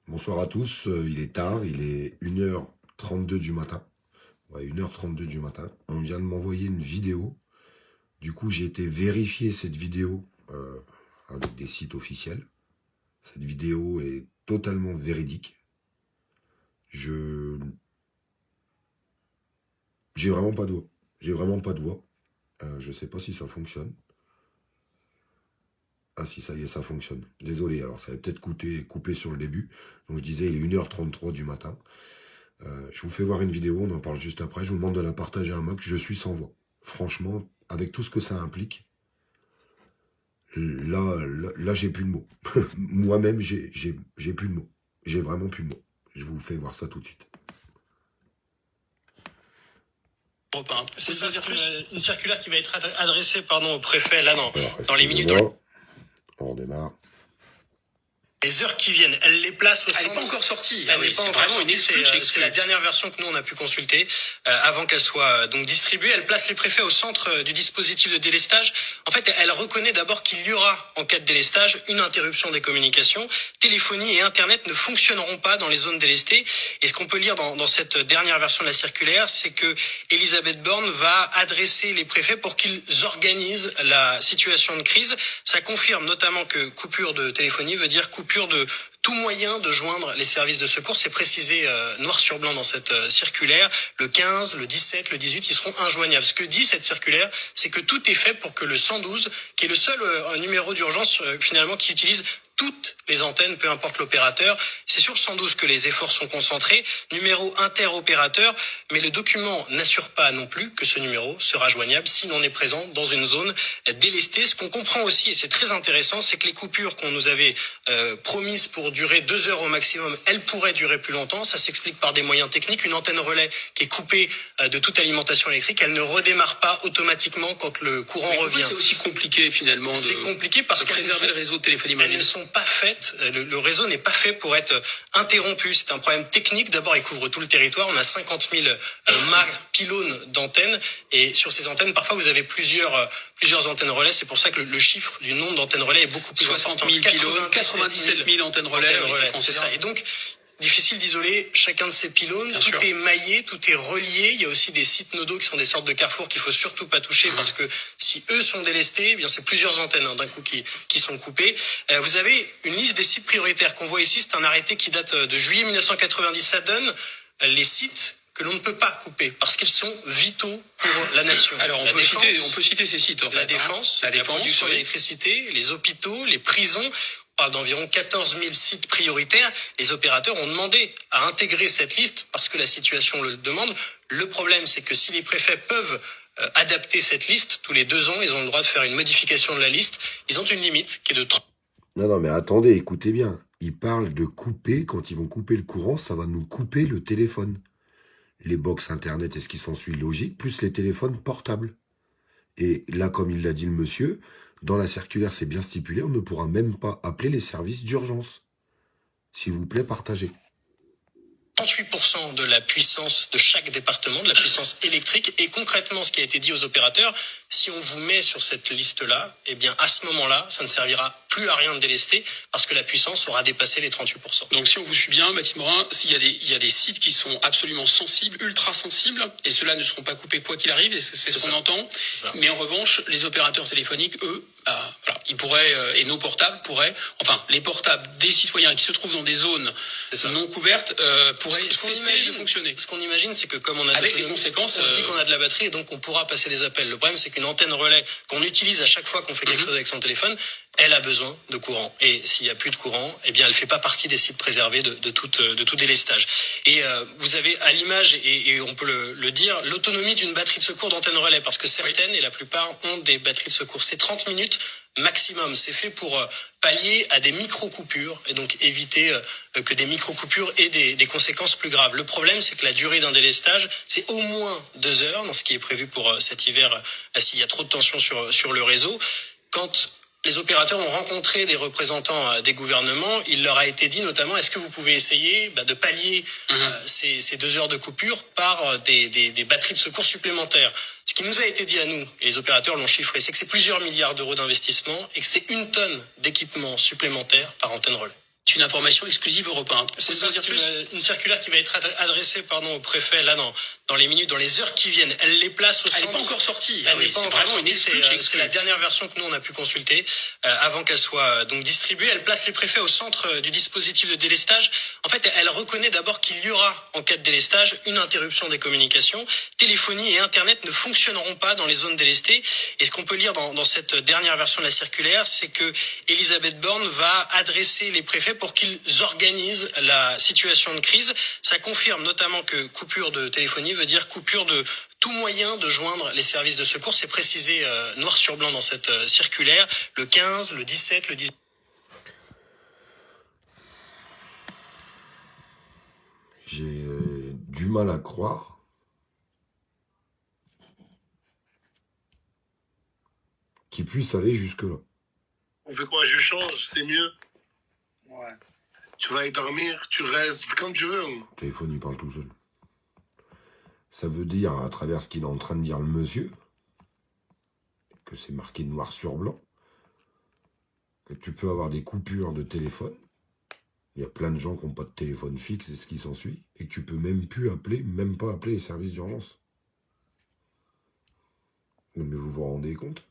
Bonsoir à tous, il est tard, il est 1h32 du matin. Ouais, 1h32 du matin. On vient de m'envoyer une vidéo. Du coup, j'ai été vérifier cette vidéo avec des sites officiels. Cette vidéo est totalement véridique. Je J'ai vraiment pas de voix. J'ai vraiment pas de voix. Je sais pas si ça fonctionne. Ah si, ça y est, ça fonctionne. Désolé, alors ça avait peut-être coupé sur le début. Donc je disais, il est 1h33 du matin. Je vous fais voir une vidéo, on en parle juste après. Je vous demande de la partager à un max. Je suis sans voix. Franchement, avec tout ce que ça implique, là, j'ai plus de mots. Moi-même, j'ai plus de mots. J'ai vraiment plus de mots. Je vous fais voir ça tout de suite. C'est ça, c'est une circulaire qui va être adressée au préfet là Alors, dans les minutes. On redémarre. Les heures qui viennent, elle les place au centre. Elle n'est pas encore sortie. Elle n'est pas encore sortie. C'est la dernière version que nous on a pu consulter avant qu'elle soit donc distribuée. Elle place les préfets au centre du dispositif de délestage. En fait, elle reconnaît d'abord qu'il y aura en cas de délestage une interruption des communications. Téléphonie et Internet ne fonctionneront pas dans les zones délestées. Et ce qu'on peut lire dans cette dernière version de la circulaire, c'est que Elisabeth Borne va adresser les préfets pour qu'ils organisent la situation de crise. Ça confirme notamment que coupure de téléphonie veut dire coupure de tout moyen de joindre les services de secours. C'est précisé noir sur blanc dans cette circulaire. Le 15, le 17, le 18, ils seront injoignables. Ce que dit cette circulaire, c'est que tout est fait pour que le 112, qui est le seul numéro d'urgence finalement qui utilise toutes les antennes, peu importe l'opérateur. C'est sur le 112 que les efforts sont concentrés, numéro interopérateur, mais le document n'assure pas non plus que ce numéro sera joignable si l'on est présent dans une zone délestée. Ce qu'on comprend aussi, et c'est très intéressant, c'est que les coupures qu'on nous avait promises pour durer 2 heures au maximum, elles pourraient durer plus longtemps. Ça s'explique par des moyens techniques. Une antenne relais qui est coupée de toute alimentation électrique, elle ne redémarre pas automatiquement quand le courant revient. C'est aussi compliqué finalement. C'est compliqué parce qu'elles préserver le réseau de téléphonie mobile. Elles ne sont pas faites, le réseau n'est pas fait pour être interrompu. C'est un problème technique. D'abord, il couvre tout le territoire. On a 50 000 pylônes d'antennes. Et sur ces antennes, parfois, vous avez plusieurs antennes relais. C'est pour ça que le chiffre du nombre d'antennes relais est beaucoup plus important. 60 000 pylônes, 97 000 antennes relais. C'est ça. Et donc, difficile d'isoler chacun de ces pylônes. Bien tout sûr. est maillé, tout est relié. Il y a aussi des sites nodaux qui sont des sortes de carrefours qu'il faut surtout pas toucher parce que si eux sont délestés, eh bien c'est plusieurs antennes d'un coup qui sont coupées. Vous avez une liste des sites prioritaires qu'on voit ici. C'est un arrêté qui date de juillet 1990. Ça donne les sites que l'on ne peut pas couper parce qu'ils sont vitaux pour la nation. Alors on peut citer ces sites en fait. La défense, la production d'électricité, les hôpitaux, les prisons. On parle d'environ 14 000 sites prioritaires. Les opérateurs ont demandé à intégrer cette liste parce que la situation le demande. Le problème, c'est que si les préfets peuvent adapter cette liste, tous les 2 ans, ils ont le droit de faire une modification de la liste. Ils ont une limite qui est de 30. Non, mais attendez, écoutez bien. Ils parlent de couper, quand ils vont couper le courant, ça va nous couper le téléphone. Les box internet et ce qui s'ensuit logique, plus les téléphones portables. Et là, comme il l'a dit le monsieur, dans la circulaire, c'est bien stipulé, on ne pourra même pas appeler les services d'urgence. S'il vous plaît, partagez. 38% de la puissance de chaque département, de la puissance électrique. Et concrètement, ce qui a été dit aux opérateurs, si on vous met sur cette liste-là, eh bien, à ce moment-là, ça ne servira plus à rien de délester parce que la puissance aura dépassé les 38%. Donc si on vous suit bien, Baptiste Morin, il y a des sites qui sont absolument sensibles, ultra sensibles, et ceux-là ne seront pas coupés quoi qu'il arrive, et c'est ce qu'on entend. Mais en revanche, les opérateurs téléphoniques, eux, voilà, ils pourraient, et nos portables pourraient, enfin, les portables des citoyens qui se trouvent dans des zones non couvertes, pourraient cesser de fonctionner. Ce qu'on imagine, c'est que comme on a avec les conséquences, on se dit qu'on a de la batterie et donc on pourra passer des appels. Le problème, c'est qu'une antenne relais qu'on utilise à chaque fois qu'on fait quelque chose avec son téléphone, elle a besoin de courant. Et s'il y a plus de courant, eh bien, elle fait pas partie des sites préservés de tout délestage. Et vous avez à l'image, et on peut le dire, l'autonomie d'une batterie de secours d'antenne relais, parce que certaines et la plupart ont des batteries de secours. C'est 30 minutes maximum. C'est fait pour pallier à des micro-coupures et donc éviter que des micro-coupures aient des conséquences plus graves. Le problème, c'est que la durée d'un délestage, c'est au moins 2 heures dans ce qui est prévu pour cet hiver s'il y a trop de tension sur le réseau. Quand les opérateurs ont rencontré des représentants des gouvernements, il leur a été dit notamment, est-ce que vous pouvez essayer de pallier ces 2 heures de coupure par des batteries de secours supplémentaires. Ce qui nous a été dit à nous, et les opérateurs l'ont chiffré, c'est que c'est plusieurs milliards d'euros d'investissement et que c'est 1 tonne d'équipement supplémentaire par antenne relais. C'est une information exclusive Europe 1. C'est ça, c'est une circulaire qui va être adressée au préfet là dans les minutes, dans les heures qui viennent. Elle les place au centre. Elle n'est pas encore sortie. Elle n'est pas encore sortie. C'est la dernière version que nous on a pu consulter avant qu'elle soit donc distribuée. Elle place les préfets au centre du dispositif de délestage. En fait, elle reconnaît d'abord qu'il y aura en cas de délestage une interruption des communications. Téléphonie et Internet ne fonctionneront pas dans les zones délestées. Et ce qu'on peut lire dans cette dernière version de la circulaire, c'est que Elisabeth Borne va adresser les préfets pour qu'ils organisent la situation de crise. Ça confirme notamment que coupure de téléphonie veut dire coupure de tout moyen de joindre les services de secours. C'est précisé noir sur blanc dans cette circulaire, le 15, le 17, le 18. J'ai du mal à croire qu'il puisse aller jusque-là. On fait quoi? Je change, c'est mieux. Ouais. Tu vas y dormir, tu restes comme tu veux. Le téléphone, il parle tout seul. Ça veut dire, à travers ce qu'il est en train de dire le monsieur, que c'est marqué noir sur blanc, que tu peux avoir des coupures de téléphone. Il y a plein de gens qui n'ont pas de téléphone fixe, c'est ce qui s'ensuit, et que tu peux même pas appeler les services d'urgence. Mais vous vous rendez compte?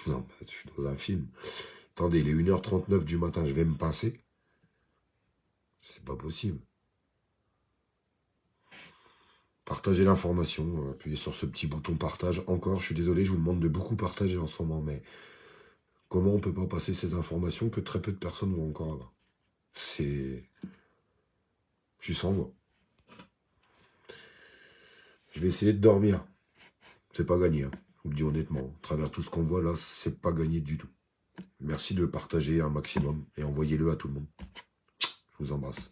Non, je suis dans un film. Attendez, il est 1h39 du matin, je vais me passer. C'est pas possible. Partagez l'information, appuyez sur ce petit bouton partage. Encore, je suis désolé, je vous demande de beaucoup partager en ce moment, mais comment on peut pas passer ces informations que très peu de personnes vont encore avoir? Je suis sans voix. Je vais essayer de dormir. C'est pas gagné, hein. Je vous le dis honnêtement. À travers tout ce qu'on voit là, c'est pas gagné du tout. Merci de le partager un maximum et envoyez-le à tout le monde. Je vous embrasse.